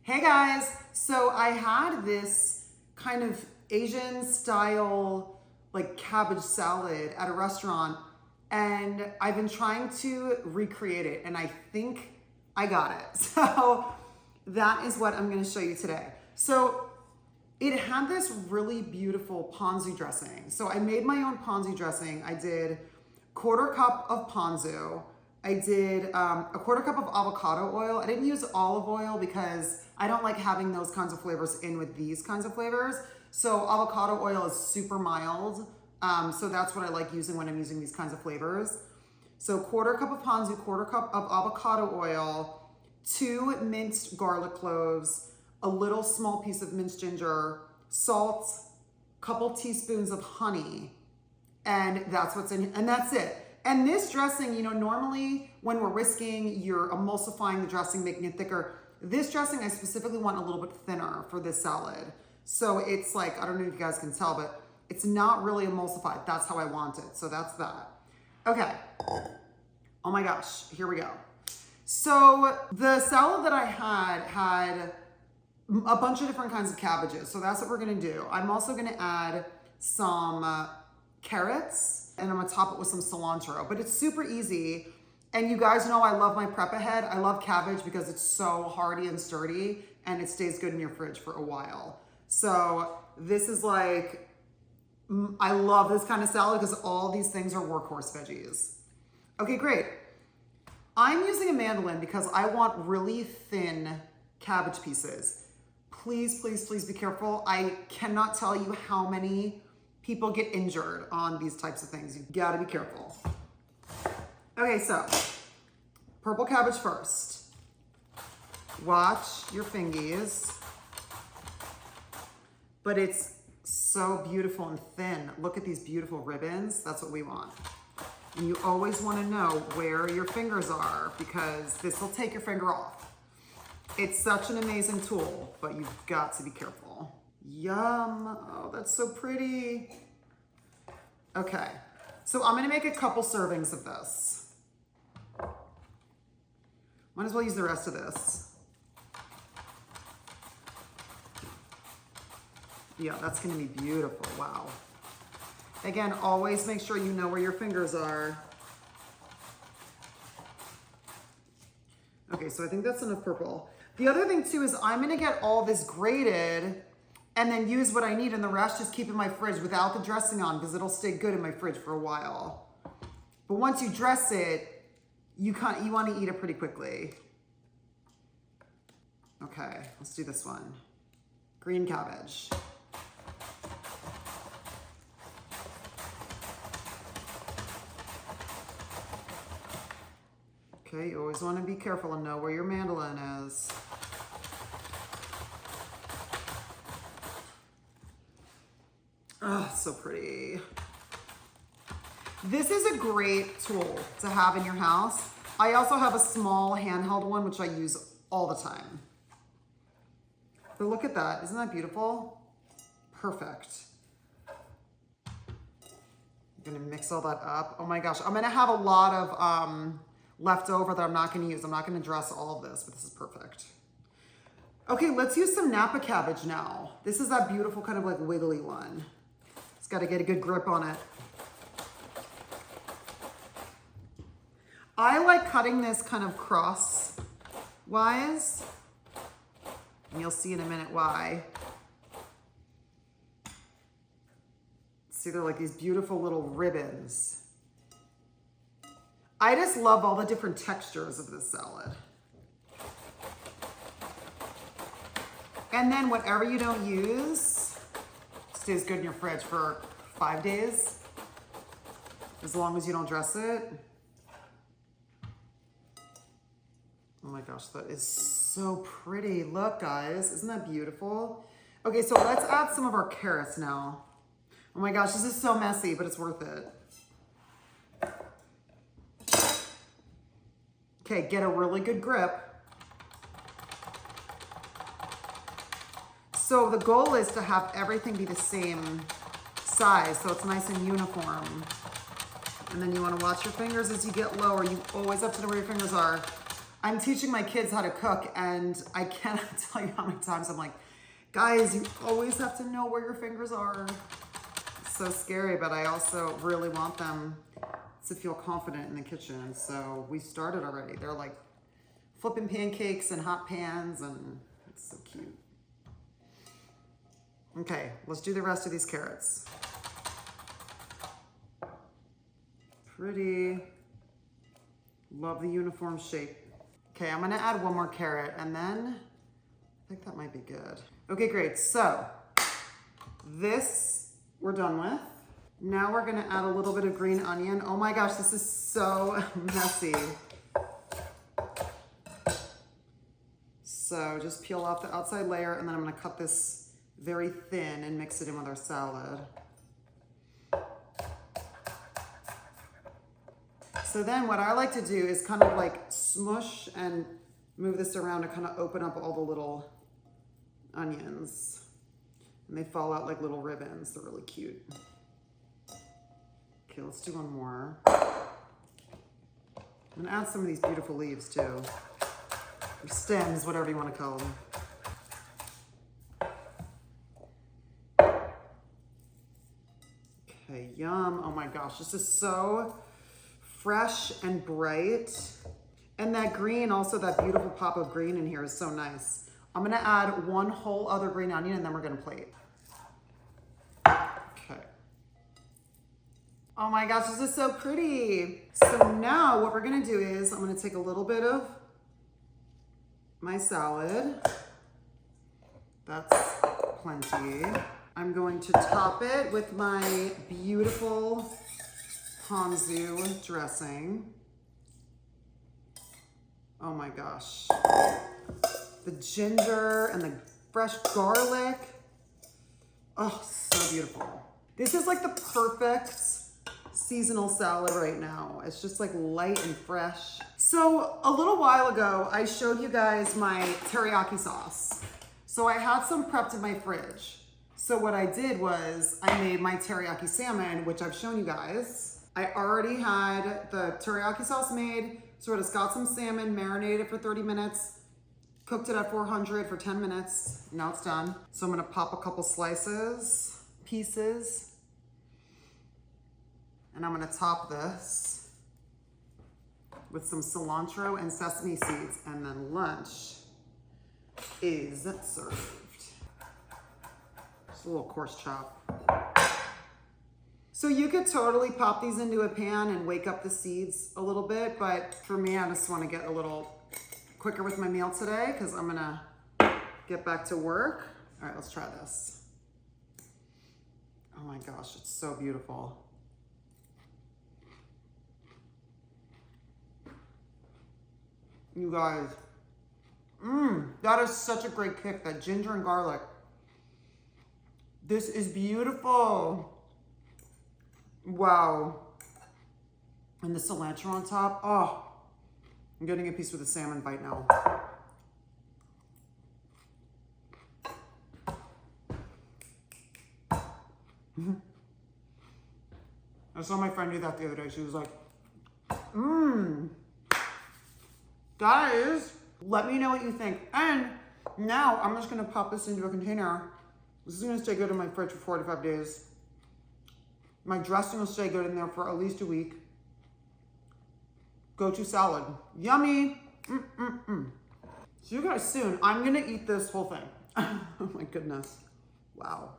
Hey guys, so I had this kind of Asian style like cabbage salad at a restaurant and I've been trying to recreate it and I think I got it. So that is what I'm gonna show you today. So it had this really beautiful ponzu dressing. So I made my own ponzu dressing. I did 1/4 cup of ponzu. I did a 1/4 cup of avocado oil. I didn't use olive oil because I don't like having those kinds of flavors in with these kinds of flavors. So avocado oil is super mild. So that's what I like using when I'm using these kinds of flavors. So 1/4 cup of ponzu, 1/4 cup of avocado oil, 2 minced garlic cloves, a little small piece of minced ginger, salt, couple teaspoons of honey, and that's what's in, and that's it. And this dressing, you know, normally when we're whisking, you're emulsifying the dressing, making it thicker. This dressing, I specifically want a little bit thinner for this salad. So it's like, I don't know if you guys can tell, but it's not really emulsified. That's how I want it. So that's that. Okay. Oh my gosh, here we go. So the salad that I had a bunch of different kinds of cabbages. So that's what we're gonna do. I'm also gonna add some carrots and I'm gonna top it with some cilantro, but it's super easy. And you guys know I love my prep ahead. I love cabbage because it's so hearty and sturdy and it stays good in your fridge for a while. So this is like, I love this kind of salad because all these things are workhorse veggies. Okay, great. I'm using a mandolin because I want really thin cabbage pieces. Please, please, please be careful. I cannot tell you how many people get injured on these types of things. You gotta be careful. Okay, so purple cabbage first. Watch your fingies. But it's so beautiful and thin. Look at these beautiful ribbons. That's what we want. And you always want to know where your fingers are because this will take your finger off. It's such an amazing tool, but you've got to be careful. Yum. Oh, that's so pretty. Okay, so I'm gonna make a couple servings of this. Might as well use the rest of this. Yeah, that's gonna be beautiful, wow. Again, always make sure you know where your fingers are. Okay, so I think that's enough purple. The other thing too is I'm gonna get all this grated and then use what I need and the rest just keep in my fridge without the dressing on because it'll stay good in my fridge for a while. But once you dress it, you wanna eat it pretty quickly. Okay, let's do this one. Green cabbage. Okay, you always want to be careful and know where your mandolin is. Oh, so pretty. This is a great tool to have in your house. I also have a small handheld one, which I use all the time. But look at that, isn't that beautiful? Perfect. I'm gonna mix all that up. Oh my gosh, I'm gonna have a lot of left over that I'm not gonna use. I'm not gonna dress all of this, but this is perfect. Okay, let's use some Napa cabbage now. This is that beautiful kind of like wiggly one. It's gotta get a good grip on it. I like cutting this kind of crosswise, and you'll see in a minute why. See, they're like these beautiful little ribbons. I just love all the different textures of this salad. And then whatever you don't use stays good in your fridge for 5 days, as long as you don't dress it. Oh my gosh, that is so pretty. Look, guys, isn't that beautiful? Okay, so let's add some of our carrots now. Oh my gosh, this is so messy, but it's worth it. Okay, get a really good grip. So the goal is to have everything be the same size, so it's nice and uniform. And then you want to watch your fingers as you get lower. You always have to know where your fingers are. I'm teaching my kids how to cook, and I cannot tell you how many times I'm like, guys, you always have to know where your fingers are. It's so scary, but I also really want them to feel confident in the kitchen. So we started already. They're like flipping pancakes and hot pans, and it's so cute. Okay, let's do the rest of these carrots. Pretty. Love the uniform shape. Okay, I'm gonna add one more carrot, and then I think that might be good. Okay, great. So this we're done with. Now we're gonna add a little bit of green onion. Oh my gosh, this is so messy. So just peel off the outside layer, and then I'm gonna cut this very thin and mix it in with our salad. So then what I like to do is kind of like smush and move this around to kind of open up all the little onions. And they fall out like little ribbons. They're really cute. Okay, let's do one more. I'm gonna add some of these beautiful leaves too. Or stems, whatever you want to call them. Okay, yum. Oh my gosh, this is so fresh and bright. And that green, also that beautiful pop of green in here is so nice. I'm gonna add one whole other green onion, and then we're gonna plate. Okay. Oh my gosh, this is so pretty. So now what we're gonna do is I'm gonna take a little bit of my salad. That's plenty. I'm going to top it with my beautiful ponzu dressing. Oh my gosh. The ginger and the fresh garlic. Oh, so beautiful. This is like the perfect seasonal salad right now. It's just like light and fresh. So a little while ago, I showed you guys my teriyaki sauce. So I had some prepped in my fridge. So what I did was I made my teriyaki salmon, which I've shown you guys. I already had the teriyaki sauce made. So I just got some salmon, marinated for 30 minutes, cooked it at 400 for 10 minutes. Now it's done. So I'm gonna pop a couple pieces, and I'm gonna top this with some cilantro and sesame seeds, and then lunch is served. Just a little coarse chop. So you could totally pop these into a pan and wake up the seeds a little bit, but for me, I just want to get a little quicker with my meal today because I'm gonna get back to work. All right, let's try this. Oh my gosh, it's so beautiful. You guys, that is such a great kick, that ginger and garlic. This is beautiful. Wow. And the cilantro on top. Oh, I'm getting a piece with a salmon bite now. I saw my friend do that the other day. She was like, guys, let me know what you think. And now I'm just gonna pop this into a container. This is gonna stay good in my fridge for 4 to 5 days. My dressing will stay good in there for at least a week. Go-to salad. Yummy. See you guys soon. I'm gonna eat this whole thing. Oh my goodness. Wow.